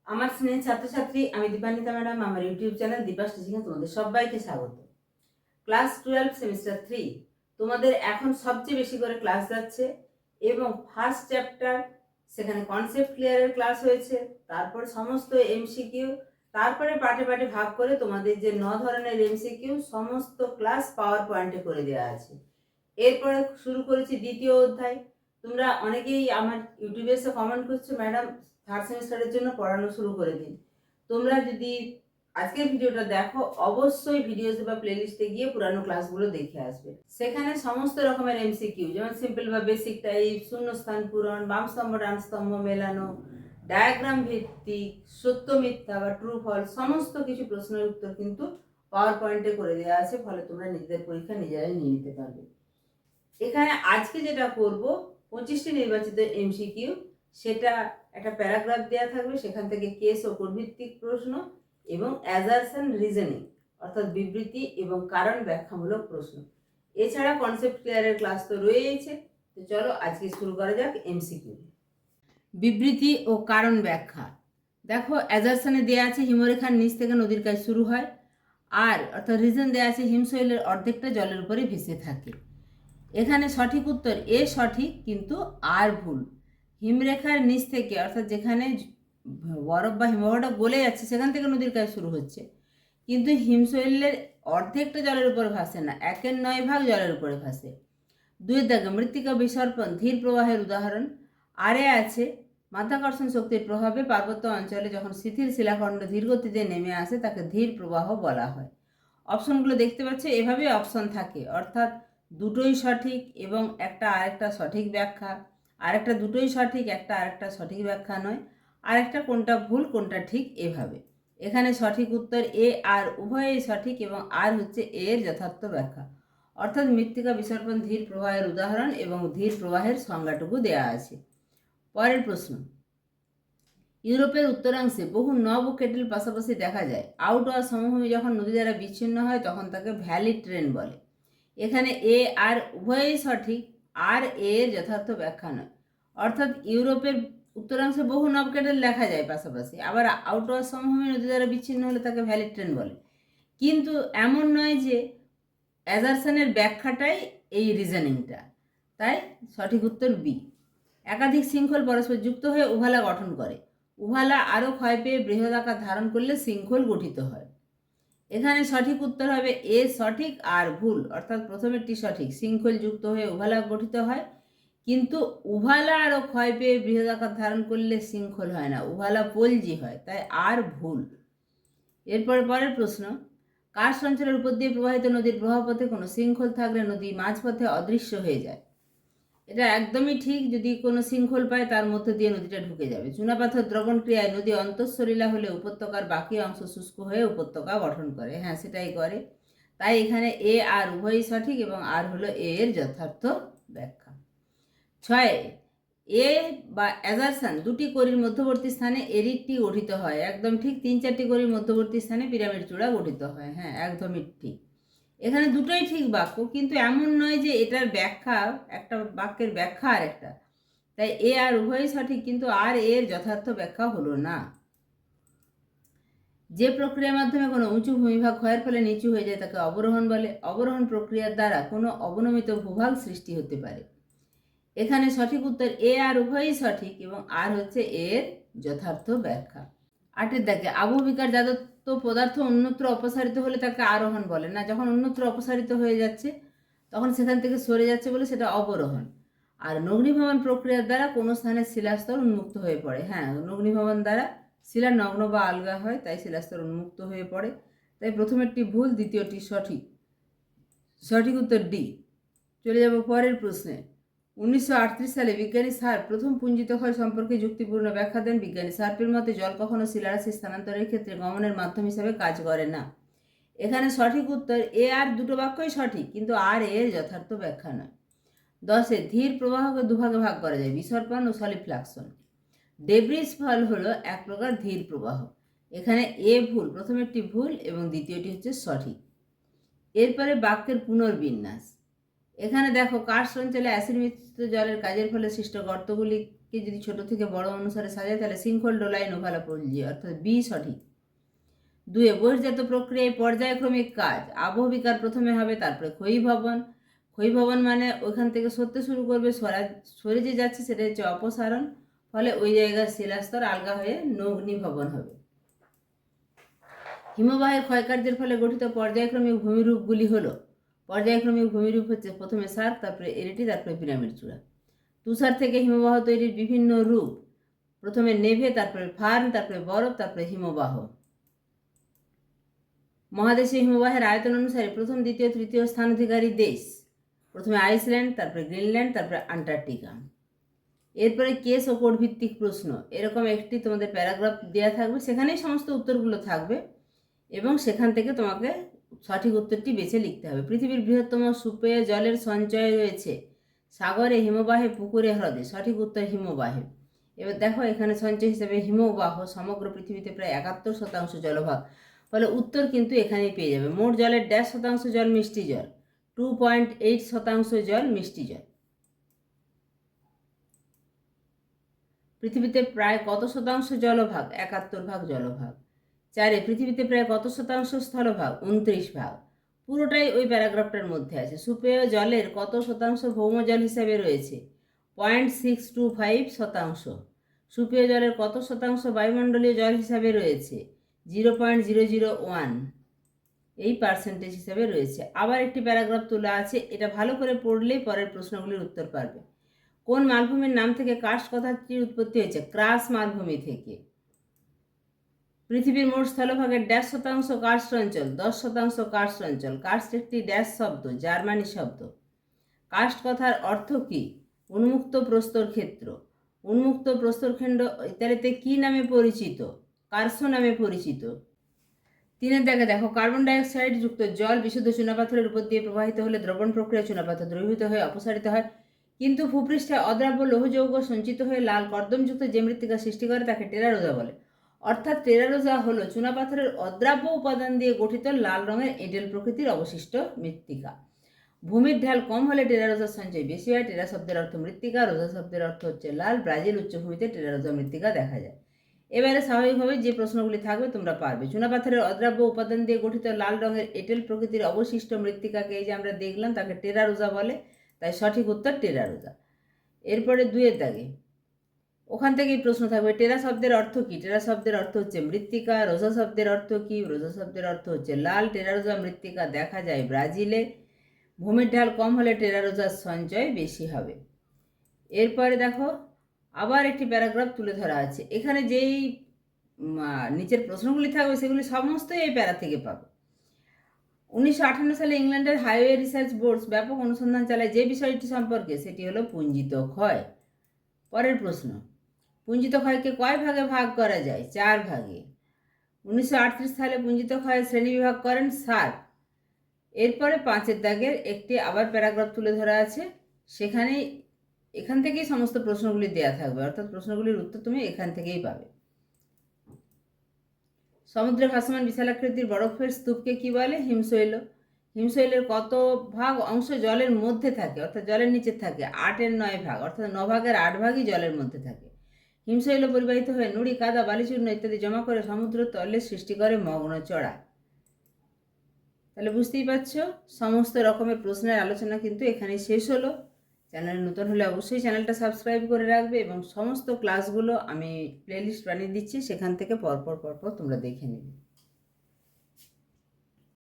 আমার স্নেহের ছাত্রছাত্রী, আমি দীপান্বিতা ম্যাডাম। আমার ইউটিউব চ্যানেল দীপাস টিচিংয়ে তোমাদের সবাইকে স্বাগত। ক্লাস 12 সেমিস্টার 3 তোমাদের এখন সবচেয়ে বেশি করে ক্লাস যাচ্ছে এবং ফার্স্ট চ্যাপ্টার, সেখানে কনসেপ্ট ক্লিয়ারের ক্লাস হয়েছে, তারপর সমস্ত এমসিকিউ, তারপরে পার্টে পার্টে ভাগ করে তোমাদের যে 9 ধরনের এমসিকিউ সমস্ত ক্লাস পাওয়ার পয়েন্টে করে দেওয়া আছে। এরপরে শুরু করেছি দ্বিতীয় অধ্যায়। তোমরা অনেকেই আমার ইউটিউবে এসে কমেন্ট করছো, ম্যাডাম থার্ড সেমিস্টারের জন্য পড়ানো শুরু করে দিন। তোমরা যদি আজকের ভিডিওটা দেখো, অবশ্যই ভিডিওস বা প্লেলিস্টে গিয়ে পুরানো ক্লাসগুলো দেখে আসবে। সেখানে সমস্ত রকমের এমসিকিউ, যেমন সিম্পল বা বেসিক টাইপ, শূন্যস্থান পূরণ, বাম স্তম্ভ ডান স্তম্ভ মেলানো, ডায়াগ্রাম ভিত্তিক, সত্য মিথ্যা বা ট্রু ফলস, সমস্ত কিছু প্রশ্নের উত্তর কিন্তু পাওয়ার পয়েন্টে করে দেওয়া আছে। ফলে তোমরা নিজেদের পরীক্ষা নিজেরাই নিয়ে নিতে পারবে। এখানে আজকে যেটা করব, 25টি নির্বাচিত এমসিকিউ, সেটা একটা প্যারাগ্রাফ দেওয়া থাকবে, সেখান থেকে কেস ও কোড ভিত্তিক প্রশ্ন এবং অ্যাজারশন রিজনিং অর্থাৎ বিবৃতি এবং কারণ ব্যাখ্যামূলক প্রশ্ন। এছাড়া কনসেপ্ট ক্লিয়ারের ক্লাস তো রয়েছে। তো চলো আজকে শুরু করা যাক এমসিকিউ। বিবৃতি ও কারণ ব্যাখ্যা। দেখো, অ্যাজারশনে দেওয়া আছে হিমরেখার নিচ থেকে নদীর কাজ শুরু হয়, আর অর্থাৎ রিজন দেওয়া আছে হিমশৈলের অর্ধেকটা জলের উপরে ভেসে থাকে। এখানে সঠিক উত্তর এ সঠিক, কিন্তু আর ভুল। হিমরেখার নিচ থেকে অর্থাৎ যেখানে বরফ বা হিমবাহটা গলে যাচ্ছে সেখান থেকে নদীর কাজ শুরু হচ্ছে, কিন্তু হিমশৈলের অর্ধেকটা জলের উপরে ভাসে না, 1/9 জলের উপরে ভাসে। 2 দাগে মৃত্তিকা বিসর্পণ ধীর প্রবাহের উদাহরণ। আরে আছে মাধ্যাকর্ষণ শক্তির প্রভাবে পার্বত্য অঞ্চলে যখন শিথিল শিলাখণ্ড ধীর গতিতে নেমে আসে তাকে ধীর প্রবাহ বলা হয়। অপশনগুলো দেখতে পাচ্ছ, এভাবে অপশন থাকে, অর্থাৎ দুটোই সঠিক এবং একটা আরেকটা সঠিক ব্যাখ্যা, আরেকটা দুটোই সঠিক, একটা আরেকটা সঠিক ব্যাখ্যা নয়, আরেকটা কোনটা ভুল কোনটা ঠিক, এভাবে। এখানে সঠিক উত্তর এ আর উভয়ই সঠিক এবং আর হচ্ছে এর যথার্থ ব্যাখ্যা, অর্থাৎ মৃত্তিকা বিসর্পণ ধীর প্রবাহের উদাহরণ এবং ধীর প্রবাহের সংজ্ঞাটুকু দেয়া আছে। পরের প্রশ্ন, ইউরোপের উত্তরাংশে বহু নব ও কেটেল পাশাপাশি দেখা যায়। আউটওয়ার সমভূমি যখন নদী দ্বারা বিচ্ছিন্ন হয় তখন তাকে ভ্যালি ট্রেন বলে। এখানে এ আর উভয়ই সঠিক, আর এর যথার্থ ব্যাখ্যা নয়। অর্থাৎ ইউরোপের উত্তরাংশে বহু নব কেটেল দেখা যায় পাশাপাশি, আবার আউটওয়ার সমভূমি নদী দ্বারা বিচ্ছিন্ন হলে তাকে ভ্যালি ট্রেন বলে। কিন্তু এমন নয় যে অ্যাজারশনের ব্যাখ্যাটাই এই রিজনিংটা, তাই সঠিক উত্তর বি। একাধিক শৃঙ্খল পরস্পর যুক্ত হয়ে উভালা গঠন করে। উভালা আরও ক্ষয় পেয়ে বৃহদাকার ধারণ করলে শৃঙ্খল গঠিত হয়। এখানে সঠিক উত্তর হবে এ সঠিক আর ভুল, অর্থাৎ প্রথমেরটি সঠিক, শৃঙ্খল যুক্ত হয়ে উভালা গঠিত হয়, কিন্তু উভালা আরও ক্ষয় পেয়ে বৃহদাকার ধারণ করলে শৃঙ্খল হয় না, উভালা পলজি হয়, তাই আর ভুল। এরপরে পরের প্রশ্ন, কার্স অঞ্চলের উপর দিয়ে প্রবাহিত নদীর প্রবাহপথে কোনো শৃঙ্খল থাকলে নদী মাঝপথে অদৃশ্য হয়ে যায়। এটা একদমই ঠিক, যদি কোনো শৃঙ্খল পায় তার মধ্যে দিয়ে নদীটা ঢুকে যাবে। চুনাপাথর দ্রবণ ক্রিয়ায় নদী অন্তঃসলিলা হলে উপত্যকার বাকি অংশ শুষ্ক হয়ে উপত্যকা গঠন করে। হ্যাঁ, সেটাই করে। তাই এখানে এ আর উভয়ই সঠিক এবং আর হলো এ এর যথার্থ ব্যাখ্যা। 6, এ বা অ্যাজারশন দুটি কড়ির মধ্যবর্তী স্থানে এরিডটি গঠিত হয়। একদম ঠিক। 3-4টি কড়ির মধ্যবর্তী স্থানে পিরামিড চূড়া গঠিত হয়। হ্যাঁ, একদমই ঠিক। এখানে দুটোই ঠিক বাক্য, কিন্তু এমন নয় যে এটার ব্যাখ্যা, একটা বাক্যের ব্যাখ্যা আর একটা, তাই এ আর উভয়ই সঠিক, কিন্তু আর এর যথার্থ ব্যাখ্যা হলো না। যে প্রক্রিয়ার মাধ্যমে কোনো উঁচু ভূমিভাগ ক্ষয়ের ফলে নিচু হয়ে যায় তাকে অবরোহণ বলে। অবরোহণ প্রক্রিয়ার দ্বারা কোনো অবনমিত ভূভাগ সৃষ্টি হতে পারে। এখানে সঠিক উত্তর এ আর উভয়ই সঠিক এবং আর হচ্ছে এর যথার্থ ব্যাখ্যা। 8 দাগে আবহবিকার যাদত্ব পদার্থ অন্যত্র অপসারিত হলে তাকে আরোহণ বলে। না, যখন অন্যত্র অপসারিত হয়ে যাচ্ছে তখন সেখান থেকে সরে যাচ্ছে বলে সেটা অবরোহণ। আর নগ্নিভবন প্রক্রিয়ার দ্বারা কোনো স্থানের শিলাস্তর উন্মুক্ত হয়ে পড়ে। হ্যাঁ, নগ্নিভবন দ্বারা শিলা নগ্ন বা আলগা হয়, তাই শিলাস্তর উন্মুক্ত হয়ে পড়ে। তাই প্রথমেরটি ভুল, দ্বিতীয়টি সঠিক। সঠিক উত্তর ডি। চলে যাব পরের প্রশ্নে। 1938 সালে বিজ্ঞানী শার্প প্রথম পুঞ্জিত ক্ষয় সম্পর্কে যুক্তিপূর্ণ ব্যাখ্যা দেন। বিজ্ঞানী শার্পের মতে জল কখনো শিলারাশি স্থানান্তরের ক্ষেত্রে গমনের মাধ্যম হিসেবে কাজ করে না। এখানে সঠিক উত্তর এ আর দুটো বাক্যই সঠিক, কিন্তু আর এর যথার্থ ব্যাখ্যা নয়। 10, ধীর প্রবাহকে দুভাগে ভাগ করা যায়, বিসর্পণ ও সলিফ্লাকশন। ডেব্রিজ ফল হলো এক প্রকার ধীর প্রবাহ। এখানে এ ভুল, প্রথমেরটি ভুল এবং দ্বিতীয়টি হচ্ছে সঠিক। এরপরে বাক্যের পুনর্বিন্যাস। এখানে দেখো, কার্স অঞ্চলে অ্যাসিড মিশ্রিত জলের কাজের ফলে সৃষ্ট গর্তগুলি কে যদি ছোট থেকে বড় অনুসারে সাজায় তাহলে শৃঙ্খল ডোলাইন ওভালাপোলজি, অর্থাৎ বি সঠিক। 2 বহির্জাত প্রক্রিয়ায় পর্যায়ক্রমিক কাজ। আবহবিকার প্রথমে হবে, তারপরে ক্ষয়ীভবন। ক্ষয়ীভবন মানে ওইখান থেকে সরতে শুরু করবে, সরে যে যাচ্ছে সেটা হচ্ছে অপসারণ, ফলে ওই জায়গার শিলাস্তর আলগা হয়ে নগ্নিভবন হবে। হিমবাহের ক্ষয়কার্যের ফলে গঠিত পর্যায়ক্রমিক ভূমিরূপগুলি হলো, পর্যায়ক্রমিক ভূমিরূপ হচ্ছে প্রথমে সার্ক, তারপরে এরিটি, তারপরে পিরামিড চূড়া। তুষার থেকে হিমবাহ তৈরির বিভিন্ন রূপ, প্রথমে নেভে, তারপরে ফার্ন, তারপরে বরফ, তারপরে হিমবাহ। মহাদেশীয় হিমবাহের আয়তন অনুসারে প্রথম, দ্বিতীয়, তৃতীয় স্থানাধিকারী দেশ, প্রথমে আইসল্যান্ড, তারপরে গ্রিনল্যান্ড, তারপরে আন্টার্কটিকা। এরপরে কেস ও কোড ভিত্তিক প্রশ্ন, এরকম একটি তোমাদের প্যারাগ্রাফ দেওয়া থাকবে, সেখানেই সমস্ত উত্তরগুলো থাকবে এবং সেখান থেকে তোমাকে সঠিক উত্তরটি বেছে লিখতে হবে। পৃথিবীর বৃহত্তম সুপেয় জলের সঞ্চয় রয়েছে সাগরে, হিমবাহে, পুকুরে, হ্রদে। সঠিক উত্তর হিমবাহে। এবার দেখো এখানে সঞ্চয় হিসেবে হিমবাহ সমগ্র পৃথিবীতে প্রায় 71% জলভাগ, ফলে উত্তর কিন্তু এখানেই পেয়ে যাবে। মোট জলের 1.5% জল মিষ্টি জল, 2.8% জল মিষ্টি জল। পৃথিবীতে প্রায় কত শতাংশ জলভাগ? 71% জলভাগ। 4 পৃথিবীতে প্রায় কত শতাংশ স্থলভাগ? 29%। পুরোটাই ওই প্যারাগ্রাফটার মধ্যে আছে। সুপেয় জলের কত শতাংশ ভৌম জল হিসাবে রয়েছে? 0.625%। সুপেয় জলের কত শতাংশ বায়ুমণ্ডলীয় জল হিসাবে রয়েছে? 0.001। এই পার্সেন্টেজ হিসাবে রয়েছে। আবার একটি প্যারাগ্রাফ তোলা আছে, এটা ভালো করে পড়লেই পরের প্রশ্নগুলির উত্তর পারবে। কোন মালভূমির নাম থেকে কার্স্ট কথাটির উৎপত্তি হয়েছে? ক্রাস মালভূমি থেকে। পৃথিবীর মোট স্থলভাগের 1.5% কার্স্ট অঞ্চল, 10% কার্স্ট অঞ্চল। কার্স্ট একটি ড্যাশ শব্দ, জার্মানি শব্দ। কার্স্ট কথার অর্থ কি? উন্মুক্ত প্রস্তর ক্ষেত্র। উন্মুক্ত প্রস্তরখণ্ড ইতালিতে কি নামে পরিচিত? কার্সো নামে পরিচিত। 3 দেখো, কার্বন ডাইঅক্সাইড যুক্ত জল বিশুদ্ধ চুনাপাথরের উপর দিয়ে প্রবাহিত হলে দ্রবণ প্রক্রিয়া চুনাপাথর দ্রবীভূত হয়ে অপসারিত হয়, কিন্তু ভূপৃষ্ঠে অদ্রাব্য লৌহযৌগ সঞ্চিত হয়ে লাল কর্দমযুক্ত যে মৃত্তিকা সৃষ্টি করে তাকে টেরারোজা বলে। অর্থাৎ টেরারোজা হলো চুনাপাথরের অদ্রাব্য উপাদান দিয়ে গঠিত লাল রঙের এঁটেল প্রকৃতির অবশিষ্ট মৃত্তিকা। ভূমির ঢাল কম হলে টেরারোজার সঞ্চয় বেশি হয়। টেরা শব্দের অর্থ মৃত্তিকা, রোজা শব্দের অর্থ হচ্ছে লাল। ব্রাজিল উচ্চভূমিতে টেরারোজা মৃত্তিকা দেখা যায়। এবারে স্বাভাবিকভাবে যে প্রশ্নগুলি থাকবে তোমরা পারবে। চুনাপাথরের অদ্রাব্য উপাদান দিয়ে গঠিত লাল রঙের এঁটেল প্রকৃতির অবশিষ্ট মৃত্তিকাকে এই যে আমরা দেখলাম তাকে টেরারোজা বলে, তাই সঠিক উত্তর টেরারোজা। এরপরে 2 দাগে ওখান থেকেই প্রশ্ন থাকবে, টেরা শব্দের অর্থ কি? টেরা শব্দের অর্থ হচ্ছে মৃত্তিকা। রোজা শব্দের অর্থ কি? রোজা শব্দের অর্থ হচ্ছে লাল। টেরারোজা মৃত্তিকা দেখা যায় ব্রাজিলে। ভূমির ঢাল কম হলে টেরারোজার সঞ্চয় বেশি হবে। এরপরে দেখো আবার একটি প্যারাগ্রাফ তুলে ধরা আছে। এখানে যেই নিচের প্রশ্নগুলি থাকবে সেগুলি সমস্তই এই প্যারা থেকে পাবে। 1958 সালে ইংল্যান্ডের হাইওয়ে রিসার্চ বোর্ড ব্যাপক অনুসন্ধান চালায় যে বিষয়টি সম্পর্কে, সেটি হলো পুঞ্জিত ক্ষয়। পরের প্রশ্ন, পুঞ্জিত ক্ষয়কে কয় ভাগে ভাগ করা যায়? 4 ভাগে। 1938 সালে পুঞ্জিত ক্ষয়ের শ্রেণীবিভাগ করেন সার্ক। এরপরে 5 দাগের একটি আবার প্যারাগ্রাফ তুলে ধরা আছে, এখান থেকেই সমস্ত প্রশ্নগুলি দেয়া থাকবে, অর্থাৎ প্রশ্নগুলির উত্তর তুমি এখান থেকেই পাবে। সমুদ্রে ভাসমান বিশালাকৃতির বরফের স্তূপকে কি বলে? হিমশৈল। হিমশৈলের কত ভাগ অংশ জলের মধ্যে থাকে, অর্থাৎ জলের নিচে থাকে? 8/9 ভাগ, অর্থাৎ 9 ভাগের 8 ভাগই জলের মধ্যে থাকে। হিমশৈল পরিবাহিত হয়ে নুড়ি, কাদা, বালিচূর্ণ ইত্যাদি জমা করে সমুদ্র তলে সৃষ্টি করে মগ্ন চড়া। তাহলে বুঝতেই পারছ সমস্ত রকমের প্রশ্নের আলোচনা কিন্তু এখানে শেষ হলো। চ্যানেল নতুন হলে অবশ্যই চ্যানেলটা সাবস্ক্রাইব করে রাখবে এবং সমস্ত ক্লাসগুলো আমি প্লেলিস্ট বানিয়ে দিচ্ছি, সেখান থেকে পরপর তোমরা দেখে নেবে।